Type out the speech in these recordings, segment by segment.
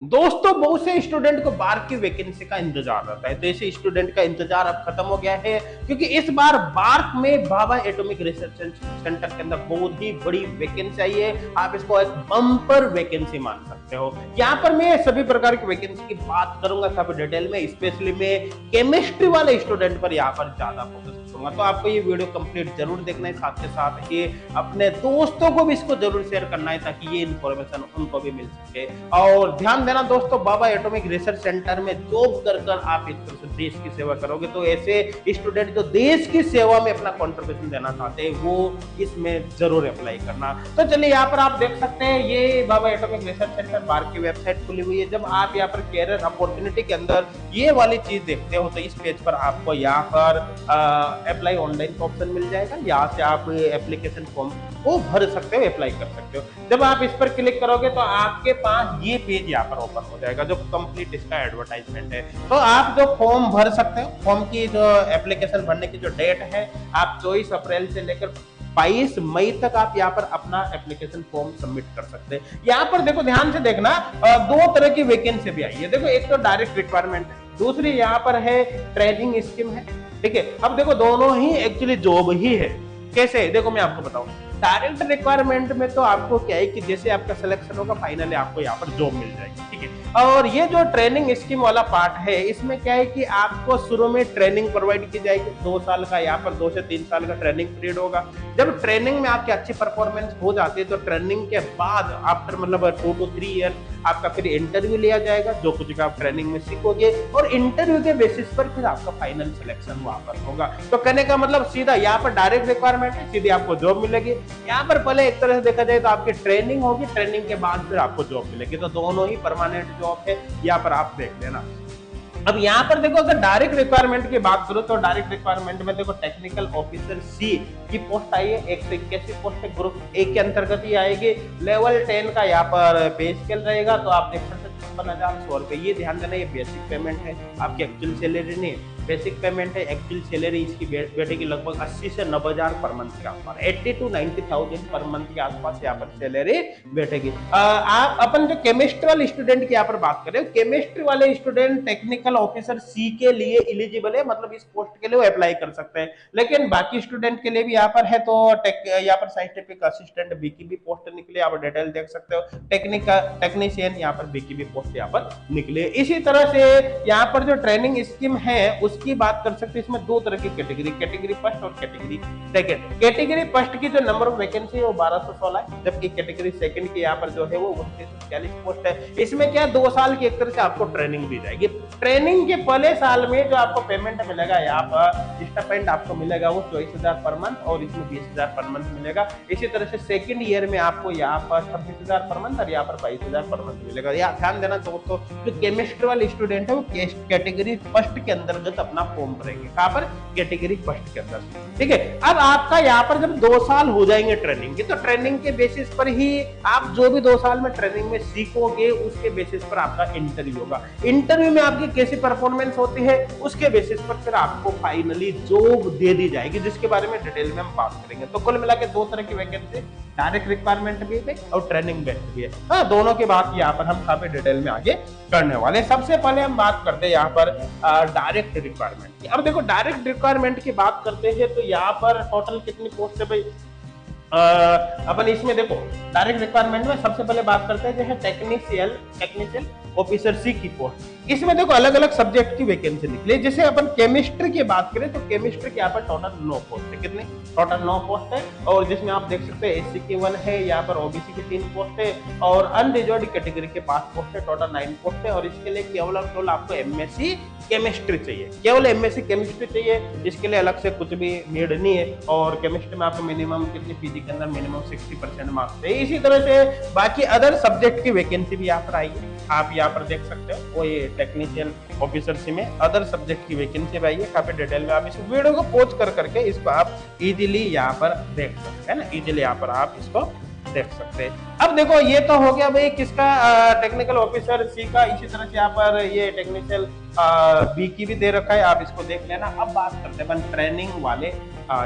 दोस्तों बहुत से स्टूडेंट को बार की वैकेंसी का इंतजार रहता है, तो ऐसे स्टूडेंट का इंतजार अब खत्म हो गया है क्योंकि इस बार बार्क में भाभा एटॉमिक रिसर्च सेंटर के अंदर बहुत ही बड़ी वैकेंसी आई है। आप इसको एक बम्पर वैकेंसी मान सकते हो। यहाँ पर मैं सभी प्रकार की वैकेंसी की बात करूंगा काफी डिटेल में, स्पेशली मैं केमिस्ट्री वाले स्टूडेंट पर यहाँ पर ज्यादा फोकस करूंगा। तो आपको ये वीडियो कंप्लीट जरूर देखना है, साथ के साथ ये अपने दोस्तों को भी इसको जरूर शेयर करना है ताकि ये इन्फॉर्मेशन उनको भी मिल सके। और ध्यान देना दोस्तों, भाभा एटॉमिक रिसर्च सेंटर में जॉब कर कर आप इस तरह से देश की सेवा करोगे, तो ऐसे स्टूडेंट जो देश की सेवा में अपना कंट्रीब्यूशन देना चाहते हैं वो इसमें जरूर अप्लाई करना। तो चलिए यहाँ पर आप देख सकते हैं ये Bhabha atomic research centre bark की वेबसाइट खुली हुई है। जब आप यहाँ पर कैरियर अपॉर्चुनिटी के अंदर ये वाली चीज देखते हो तो इस पेज पर आपको यहाँ पर अप्लाई ऑनलाइन का ऑप्शन मिल जाएगा। यहाँ से आप एप्लीकेशन फॉर्म को भर सकते हो, अप्लाई कर सकते हो। जब आप इस पर क्लिक करोगे तो आपके पास ये पेज यहाँ पर ओपन हो जाएगा जो कंप्लीट इसका एडवर्टाइजमेंट है। तो आप जो फॉर्म भर सकते हो, फॉर्म की जो एप्लीकेशन भरने की जो डेट है आप 24 अप्रैल से लेकर 22 मई तक आप यहाँ पर अपना एप्लीकेशन फॉर्म सबमिट कर सकते हैं। यहाँ पर देखो ध्यान से देखना, दो तरह की वैकेंसी भी आई है। देखो एक तो डायरेक्ट रिक्वायरमेंट है, दूसरी यहाँ पर है ट्रेनिंग स्कीम है। ठीक है, अब देखो दोनों ही एक्चुअली जॉब ही है। कैसे, देखो मैं आपको बताऊं। डायरेक्ट रिक्वायरमेंट में तो आपको क्या है कि जैसे आपका सिलेक्शन होगा फाइनली आपको यहाँ पर जॉब मिल जाएगी। ठीक है, और ये जो ट्रेनिंग स्कीम वाला पार्ट है इसमें क्या है कि आपको शुरू में ट्रेनिंग प्रोवाइड की जाएगी 2 साल का, यहाँ पर 2 से 3 साल का ट्रेनिंग पीरियड होगा। जब ट्रेनिंग में आपकी अच्छी परफॉर्मेंस हो जाती है तो ट्रेनिंग के बाद आफ्टर मतलब 2 to 3 ईयर आपका फिर इंटरव्यू लिया जाएगा, जो कुछ भी आप ट्रेनिंग में सीखोगे और इंटरव्यू के बेसिस पर फिर आपका फाइनल सिलेक्शन वहां पर होगा। तो कहने का मतलब सीधा यहाँ पर डायरेक्ट रिक्वायरमेंट है, सीधी आपको जॉब मिलेगी। यहाँ पर पहले एक तरह से देखा जाए तो आपकी ट्रेनिंग होगी, ट्रेनिंग के बाद फिर आपको जॉब मिलेगी। तो दोनों ही परमानेंट जॉब है, यहाँ पर आप देख लेना। अब यहाँ पर देखो अगर डायरेक्ट रिक्वायरमेंट की बात करो तो डायरेक्ट रिक्वायरमेंट में देखो टेक्निकल ऑफिसर सी की पोस्ट आई है। 181 पोस्ट है, ग्रुप ए के अंतर्गत ही आएगी। लेवल 10 का यहाँ पर पे स्केल रहेगा, तो आप देख सकते हैं 56,100 रुपए। ये ध्यान देना, ये बेसिक पेमेंट है, आपकी एक्चुअल सैलरी नहीं है, बेसिक पेमेंट है। एक्चुअल सैलरी इसकी बैठेगी लगभग 80 से 90,000 पर मंथ के आसपास, 80 to 90,000 पर मंथ के आसपास यहाँ पर सैलरी बैठेगी। आप अपन जो केमिस्ट्री वाले स्टूडेंट की यहाँ पर बात करें, केमिस्ट्री वाले स्टूडेंट टेक्निकल ऑफिसर सी के लिए एलिजिबल है, मतलब इस पोस्ट के लिए वो अप्लाई कर सकते हैं। लेकिन बाकी स्टूडेंट के लिए भी यहाँ पर है, तो यहाँ पर साइंटिफिक असिस्टेंट बी की भी पोस्ट निकले, आप डिटेल देख सकते हो। टेक्नीशियन यहाँ पर बी की भी पोस्ट यहाँ पर निकले। इसी तरह से यहाँ पर जो ट्रेनिंग स्कीम है उसकी बात कर सकते हैं। इसमें 2 तरह की कैटेगरी, कैटेगरी फर्स्ट और कैटेगरी सेकंड। कैटेगरी फर्स्ट की जो नंबर ऑफ वैकेंसी है वो 1216 है, जबकि कैटेगरी सेकंड की यहाँ पर जो है वो 2940 पोस्ट है। इसमें क्या 2 साल की एक तरह से आपको ट्रेनिंग दी जाएगी। ट्रेनिंग के पहले साल में जो आपको पेमेंट मिलेगा, यहाँ पर स्टाइपेंड आपको मिलेगा वो 24,000 पर मंथ और इसमें 20,000 पर मंथ मिलेगा। इसी तरह से सेकंड ईयर में आपको यहाँ पर 26,000 पर मंथ और यहाँ पर 22,000 पर मंथ मिलेगा। यहाँ ध्यान देना दोस्तों, जो केमिस्ट्री वाले स्टूडेंट है वो कैटेगरी फर्स्ट के अंतर्गत अपना फॉर्म भरेंगे। कहाँ पर? कैटेगरी फर्स्ट के अंदर। ठीक है, अब आपका यहाँ पर जब 2 साल हो जाएंगे ट्रेनिंग के, तो ट्रेनिंग के बेसिस पर ही आप जो भी 2 साल में ट्रेनिंग में सीखोगे उसके बेसिस पर आपका इंटरव्यू होगा। इंटरव्यू में आपकी कैसी परफॉर्मेंस होती है उसके बेसिस पर फिर आपको फाइनली जॉब दे दी जाएगी, जिसके बारे में डिटेल में हम बात करेंगे। तो कुल मिला के 2 तरह की वैकेंसी, डायरेक्ट रिक्वायरमेंट भी है और ट्रेनिंग बेस्ड भी है। हाँ, दोनों की बात यहाँ पर हम काफी डिटेल में आगे करने वाले। सबसे पहले हम बात करते हैं यहाँ पर डायरेक्ट रिक्वायरमेंट की। अब देखो डायरेक्ट रिक्वायरमेंट की बात करते हैं तो यहाँ पर टोटल कितनी पोस्ट है भाई? अपन इसमें देखो डायरेक्ट रिक्वायरमेंट में सबसे पहले बात करते हैं जो है टेक्निशियल ऑफिसर सी की पोस्ट। इसमें देखो अलग अलग सब्जेक्ट की वैकेंसी निकली। जैसे अपन केमिस्ट्री की बात करें तो केमिस्ट्री के यहाँ पर टोटल 9 पोस्ट है। कितने? टोटल 9 पोस्ट है, और जिसमें आप देख सकते हैं एससी की 1 है, यहाँ पर ओबीसी की 3 पोस्ट है और अनरिजर्व्ड कैटेगरी के 5 पोस्ट है, टोटल 9 पोस्ट है। और इसके लिए केवल और केवल आपको एमएससी केमिस्ट्री चाहिए, केवल एमएससी केमिस्ट्री चाहिए, इसके लिए अलग से कुछ भी नीड नहीं है। और केमिस्ट्री में आपको मिनिमम कितनी पीजी के अंदर मिनिमम 60% मार्क्स है। इसी तरह से बाकी अदर सब्जेक्ट की वैकेंसी भी यहाँ पर आई है, आप यहाँ पर देख सकते हो। वो ये टेक्निशियन ऑफिसर सी में अदर सब्जेक्ट की वैकेंसी आई है, काफी डिटेल में। आप इस वीडियो को पॉज कर करके इसको आप इजीली यहाँ पर देख सकते हैं ना, इजीली यहाँ पर आप इसको देख सकते हैं। अब देखो ये तो हो गया भाई किसका, टेक्निकल ऑफिसर सी का। इसी तरह से यहाँ पर ये टेक्निशियल बी की भी दे रखा है, आप इसको देख लेना। अब बात करते हैं ट्रेनिंग वाले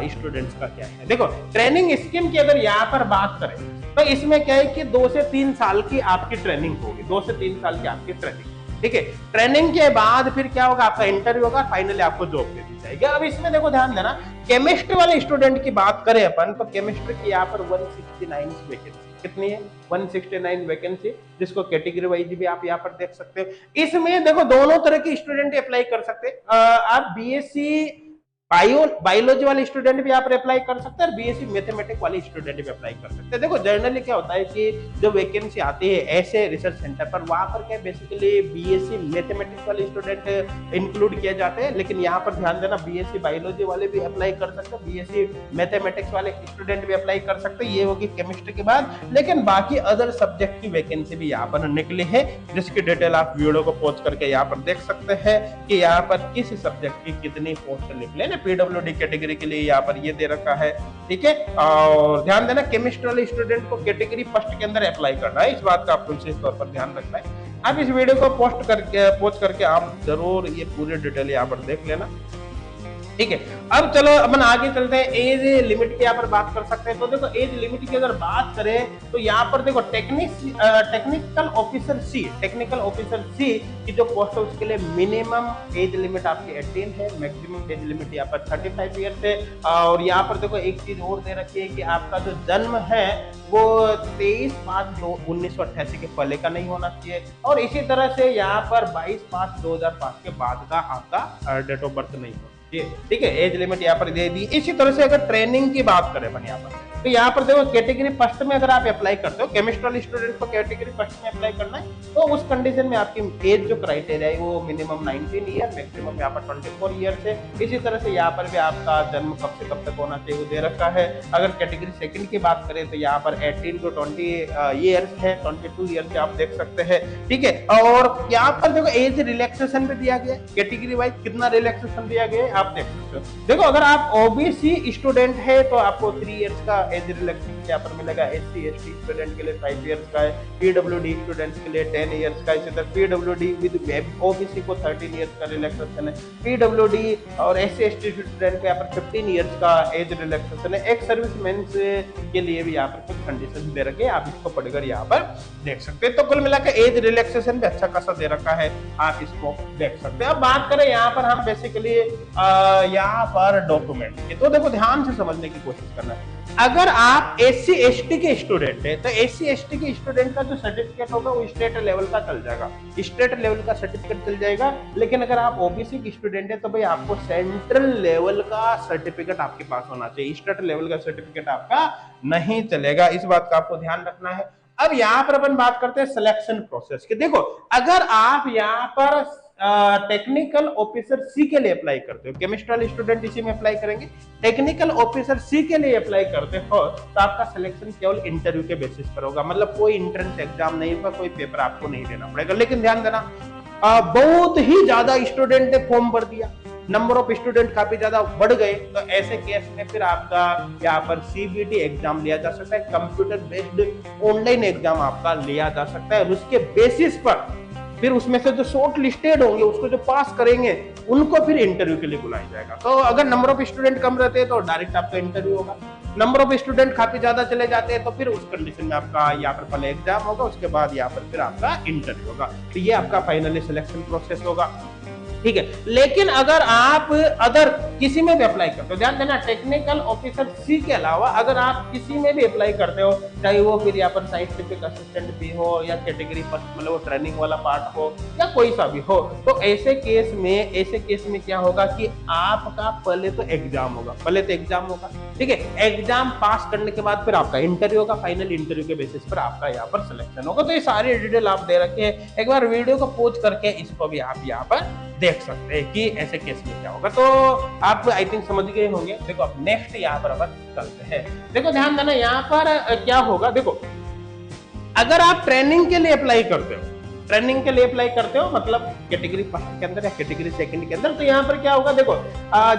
स्टूडेंट्स का क्या है। देखो ट्रेनिंग स्कीम की अगर यहाँ पर बात करें तो इसमें क्या है कि 2 से 3 साल की आपकी ट्रेनिंग होगी, 2 से 3 साल की आपकी ट्रेनिंग, ठीक है। ट्रेनिंग के बाद फिर क्या होगा, आपका इंटरव्यू होगा, फाइनली आपको जॉब दे दी जाएगी। अब इसमें देखो ध्यान देना, केमिस्ट्री वाले स्टूडेंट की बात करें अपन, तो केमिस्ट्री की यहाँ पर 169 वैकेंसी, कितनी है 169 वैकेंसी, जिसको कैटेगरी वाइज भी आप यहाँ पर देख सकते हो। इसमें देखो दोनों तरह के स्टूडेंट अप्लाई कर सकते हैं। आप बीएससी बायोलॉजी वाले स्टूडेंट भी यहाँ पर अप्लाई कर सकते हैं और बीएससी मैथमेटिक्स वाले स्टूडेंट भी अप्लाई कर सकते हैं। देखो जनरली क्या होता है कि जो वैकेंसी आती है ऐसे रिसर्च सेंटर पर, वहां पर क्या बेसिकली बीएससी मैथमेटिक्स वाले स्टूडेंट इंक्लूड किए जाते हैं, लेकिन यहाँ पर ध्यान देना बीएससी बायोलॉजी वाले भी अप्लाई कर सकते हैं, बीएससी मैथमेटिक्स वाले स्टूडेंट भी अप्लाई कर सकते हैं, ये होगी केमिस्ट्री के बाद। लेकिन बाकी अदर सब्जेक्ट की वैकेंसी भी यहाँ पर निकली है, जिसकी डिटेल आप वीडियो को पॉज करके यहाँ पर देख सकते हैं कि यहाँ पर किस सब्जेक्ट की कितनी पोस्ट निकले ना। पीडब्ल्यूडी कैटेगरी के लिए यहाँ पर ये दे रखा है, ठीक है। और ध्यान देना केमिस्ट्री वाले स्टूडेंट को कैटेगरी फर्स्ट के अंदर अप्लाई करना है, इस बात का आपको विशेष तौर पर ध्यान रखना है। आप इस वीडियो को पोस्ट करके आप जरूर ये पूरी डिटेल यहाँ पर देख लेना, ठीक है। अब चलो अपन आगे चलते हैं, एज लिमिट की यहाँ पर बात कर सकते हैं। तो देखो एज लिमिट की अगर बात करें तो यहाँ पर देखो टेक्निकल ऑफिसर सी की जो पोस्ट है उसके लिए मिनिमम एज लिमिट आपकी 18 है, मैक्सिमम एज लिमिट यहाँ पर 35 ईयर्स है। और यहाँ पर देखो एक चीज और दे रखी है कि आपका जो जन्म है वो 23/5/1988 के पहले का नहीं होना चाहिए, और इसी तरह से यहाँ पर 22/5/2005 के बाद का आपका डेट ऑफ बर्थ नहीं होना, ठीक है। एज लिमिट यहाँ पर दे दी। इसी तरह से अगर ट्रेनिंग की बात करें अपन यहाँ पर, तो यहाँ पर देखो कैटेगरी फर्स्ट में अगर आप अप्लाई करते हो, केमिस्ट्री स्टूडेंट को कैटेगरी फर्स्ट में अप्लाई करना है, तो उस कंडीशन में आपकी एज जो क्राइटेरिया है वो मिनिमम 19 ईयर, मैक्सिमम यहाँ पर 24 ईयर है। इसी तरह से यहाँ पर भी आपका जन्म कब से कब तक होना चाहिए वो दे रखा है। अगर कैटेगरी सेकंड की बात करें तो यहाँ पर 18 to 20 ईयर्स है, 22 ईयर से आप देख सकते हैं, ठीक है। और यहाँ पर देखो एज रिलैक्सेशन भी दिया गया है, कैटेगरी वाइज कितना रिलैक्सेशन दिया गया है आप देख सकते हो। देखो अगर आप ओबीसी स्टूडेंट है तो आपको 3 इयर्स का एज रिलैक्सेशन यहाँ पर मिलेगा, एससी एसटी स्टूडेंट के लिए 5 इयर्स का है, पीडब्ल्यूडी स्टूडेंट्स के लिए 10 इयर्स का, इसी तरह पीडब्ल्यूडी विद ओबीसी को 13 इयर्स का रिलैक्सेशन है, पीडब्ल्यूडी और एससी एसटी स्टूडेंट को यहाँ पर 15 इयर्स का एज रिलैक्सेशन है। एक सर्विसमैन के लिए भी यहाँ पर कुछ कंडीशन दे रखे हैं, आप इसको पढ़कर यहाँ पर देख सकते हैं। तो कुल मिलाकर एज रिलैक्सेशन भी अच्छा खासा दे रखा है, आप इसको देख सकते हैं। अब बात करें यहाँ पर हम बेसिकली यहाँ पर डॉक्यूमेंट की, तो देखो ध्यान से समझने की कोशिश करना है। अगर आप एससी एसटी के स्टूडेंट है तो एससी एसटी के स्टूडेंट का जो सर्टिफिकेट होगा वो स्टेट लेवल का चल जाएगा, स्टेट लेवल का सर्टिफिकेट चल जाएगा। लेकिन अगर आप ओबीसी के स्टूडेंट है तो भाई आपको सेंट्रल लेवल का सर्टिफिकेट आपके पास होना चाहिए, स्टेट लेवल का सर्टिफिकेट आपका नहीं चलेगा, इस बात का आपको ध्यान रखना है। अब यहाँ पर अपन बात करते हैं सिलेक्शन प्रोसेस की। देखो अगर आप यहाँ पर टेक्निकल ऑफिसर सी के लिए अप्लाई करते हो, केमिस्ट्री स्टूडेंट इसी में अप्लाई करेंगे, टेक्निकल ऑफिसर सी के लिए अप्लाई करते हो तो आपका सिलेक्शन केवल इंटरव्यू के बेसिस पर होगा, मतलब कोई एंट्रेंस एग्जाम नहीं होगा, कोई पेपर आपको नहीं देना पड़ेगा। लेकिन ध्यान देना बहुत ही ज्यादा स्टूडेंट ने फॉर्म भर दिया, नंबर ऑफ स्टूडेंट काफी ज्यादा बढ़ गए, तो ऐसे केस में फिर आपका यहाँ पर सीबीटी एग्जाम लिया जा सकता है, कंप्यूटर बेस्ड ऑनलाइन एग्जाम आपका लिया जा सकता है, और उसके बेसिस पर फिर उसमें से जो शॉर्ट लिस्टेड होंगे उसको जो पास करेंगे उनको फिर इंटरव्यू के लिए बुलाया जाएगा। तो अगर नंबर ऑफ स्टूडेंट कम रहते हैं तो डायरेक्ट आपका इंटरव्यू होगा, नंबर ऑफ स्टूडेंट काफी ज्यादा चले जाते हैं तो फिर उस कंडीशन में आपका यहाँ पर पहले एग्जाम होगा, उसके बाद यहाँ पर फिर आपका इंटरव्यू होगा, तो ये आपका फाइनली सिलेक्शन प्रोसेस होगा, ठीक है। लेकिन अगर आप अदर किसी में भी अप्लाई करते हो, ध्यान देना टेक्निकल ऑफिसर सी के अलावा अगर आप किसी में भी अप्लाई करते हो, चाहे वो फिर यहाँ पर साइंटिफिक असिस्टेंट भी हो या कैटेगरी फर्स्ट मतलब वो ट्रेनिंग वाला पार्ट हो या कोई सा भी हो, तो ऐसे केस में क्या होगा कि आपका पहले तो एग्जाम होगा, ठीक है। एग्जाम पास करने के बाद फिर आपका इंटरव्यू होगा, फाइनल इंटरव्यू के बेसिस पर आपका यहाँ पर सिलेक्शन होगा। तो ये सारी डिटेल आप दे रखे हैं, एक बार वीडियो को पॉज करके इसको भी आप यहाँ पर देख सकते हैं कि ऐसे केस में क्या होगा। तो आप आई थिंक समझ गए होंगे। देखो अब नेक्स्ट यहाँ पर अपन चलते हैं। देखो ध्यान देना यहाँ पर क्या होगा, देखो अगर आप ट्रेनिंग के लिए अप्लाई करते हो, ट्रेनिंग के लिए अप्लाई करते हो, मतलब कैटेगरी फर्स्ट के अंदर या कैटेगरी सेकंड के अंदर, तो यहाँ पर क्या होगा देखो,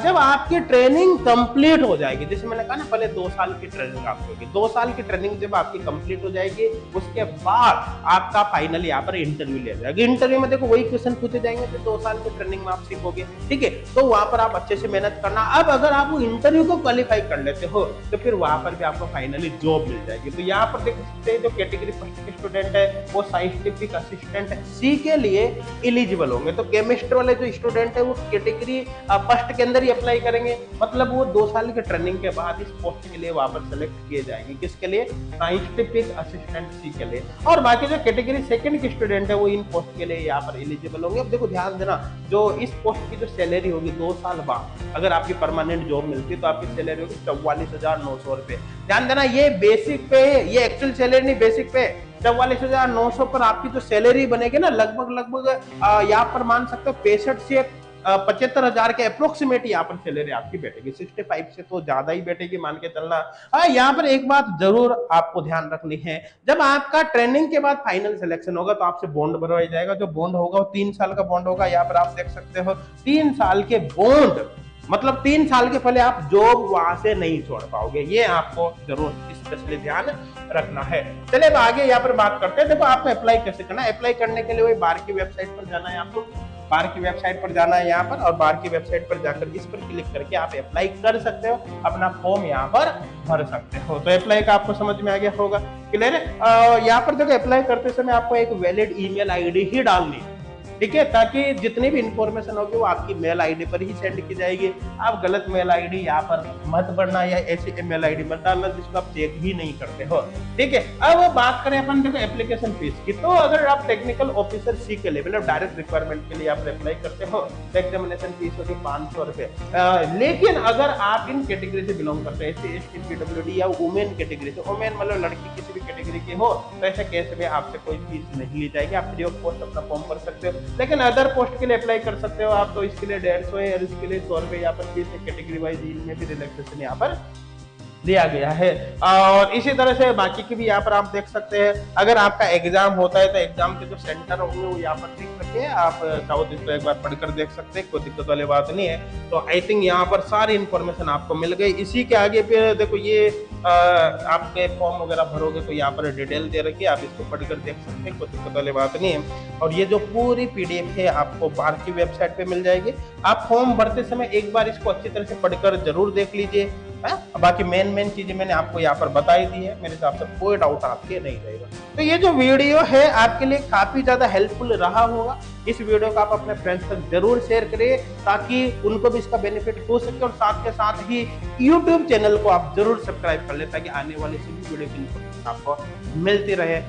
जब आपकी ट्रेनिंग कंप्लीट हो जाएगी, जैसे मैंने कहा ना पहले 2 साल की ट्रेनिंग आपकी होगी, 2 साल की ट्रेनिंग जब आपकी कंप्लीट हो जाएगी, उसके बाद आपका फाइनल यहाँ पर इंटरव्यू लिया जाएगा। इंटरव्यू में देखो वही क्वेश्चन पूछे जाएंगे जो 2 साल की ट्रेनिंग में आप सीखोगे, ठीक है। तो वहां पर आप अच्छे से मेहनत करना। अब अगर आप वो इंटरव्यू को क्वालिफाई कर लेते हो तो फिर वहां पर भी आपको फाइनली जॉब मिल जाएगी। तो यहाँ पर देख सकते हैं जो कैटेगरी फर्स्ट के स्टूडेंट है वो साइंटिफिक असिस्टेंट सी के लिए एलिजिबल होंगे। तो केमिस्ट्री वाले जो स्टूडेंट है वो कैटेगरी फर्स्ट के अंदर ही अप्लाई करेंगे, मतलब वो 2 साल की ट्रेनिंग के बाद इस पोस्ट के लिए वहां पर सेलेक्ट किए जाएंगे। किसके लिए? साइंटिफिक असिस्टेंट सी के लिए। और बाकी जो कैटेगरी सेकंड के स्टूडेंट है वो इन पोस्ट के लिए यहाँ पर एलिजिबल होंगे। अब देखो ध्यान देना, जो इस पोस्ट की जो सैलरी होगी 2 साल बाद अगर आपकी परमानेंट जॉब मिलती है तो आपकी सैलरी होगी 44,900 रुपए। ध्यान देना ये बेसिक पे है, ये एक्चुअल सैलरी नहीं, बेसिक पे 44,900 पर आपकी जो सैलरी बनेगी ना लगभग यहाँ पर मान सकते हो 65 से 75,000 के अप्रोक्सीमेट यहाँ पर सैलरी आपकी बैठेगी। 65 से तो ज्यादा ही बैठेगी मान के चलना। यहाँ पर एक बात जरूर आपको ध्यान रखनी है, जब आपका ट्रेनिंग के बाद फाइनल सिलेक्शन होगा तो आपसे बॉन्ड भरवाया जाएगा। जो बॉन्ड होगा वो 3 साल का बॉन्ड होगा। यहाँ पर आप देख सकते हो 3 साल के बॉन्ड, मतलब 3 साल के पहले आप जॉब वहां से नहीं छोड़ पाओगे, ये आपको जरूर स्पेशली ध्यान रखना है। चलिए अब आगे यहाँ पर बात करते हैं। देखो आपको अप्लाई कैसे करना है। अप्लाई करने के लिए वही बार की वेबसाइट पर जाना है, आपको बार की वेबसाइट पर जाना है यहाँ पर, और बार की वेबसाइट पर जाकर इस पर क्लिक करके आप अप्लाई कर सकते हो, अपना फॉर्म यहाँ पर भर सकते हो। तो अप्लाई का आपको समझ में आ गया होगा, क्लियर है। यहाँ पर देखो अप्लाई करते समय आपको एक वैलिड ईमेल आईडी ही डालनी है, ठीक है, ताकि जितनी भी इंफॉर्मेशन होगी वो आपकी मेल आईडी पर ही सेंड की जाएगी। आप गलत मेल आईडी यहाँ पर मत भरना या ऐसी मेल आईडी मत डालना जिसको आप चेक ही नहीं करते हो, ठीक है। अब बात करें अपन देखो एप्लीकेशन फीस की, तो अगर आप टेक्निकल ऑफिसर सी के लिए मतलब डायरेक्ट रिक्वायरमेंट के लिए आप अप्लाई करते हो तो एग्जामिनेशन फीस होगी 500 रुपए। लेकिन अगर आप इन कैटेगरी से बिलोंग करते हैं, SC, ST, PWD या वुमेन कैटेगरी से, वुमेन मतलब लड़की किसी भी कैटेगरी की हो, तो ऐसे केस में आपसे कोई फीस नहीं ली जाएगी, आप फ्री ऑफ कॉस्ट अपना फॉर्म भर सकते हो। लेकिन अदर पोस्ट के लिए अप्लाई कर सकते हो आप, तो इसके लिए 150 है और इसके लिए 100 रुपए यहाँ पर फीस है। कैटेगरी वाइज इनमें भी रिलैक्सेशन यहाँ पर दिया गया है। और इसी तरह से बाकी की भी यहाँ पर आप देख सकते हैं। अगर आपका एग्जाम होता है तो एग्जाम के जो सेंटर होंगे वो यहाँ पर देख सकते हैं आप, चाहो तो इसको एक बार पढ़कर देख सकते हैं, कोई दिक्कत वाली बात नहीं है। तो आई थिंक यहाँ पर सारी इन्फॉर्मेशन आपको मिल गई। इसी के आगे फिर देखो ये आपके फॉर्म वगैरह भरोगे तो यहाँ पर डिटेल दे रखी है, आप इसको पढ़कर देख सकते हैं, कोई दिक्कत वाली बात नहीं है। और ये जो पूरी PDF है आपको बार की वेबसाइट पे मिल जाएगी। आप फॉर्म भरते समय एक बार इसको अच्छी तरह से पढ़कर जरूर देख लीजिए। बाकी मेन चीजें मैंने आपको यहाँ पर बताई दी है, मेरे हिसाब से कोई डाउट आपके नहीं रहेगा। तो ये जो वीडियो है आपके लिए काफी ज्यादा हेल्पफुल रहा होगा। इस वीडियो को आप अपने फ्रेंड्स तक जरूर शेयर करिए ताकि उनको भी इसका बेनिफिट हो सके, और साथ के साथ ही YouTube चैनल को आप जरूर सब्सक्राइब कर ले ताकि आने वाले सभी वीडियो की इन्फॉर्मेशन आपको मिलती रहे।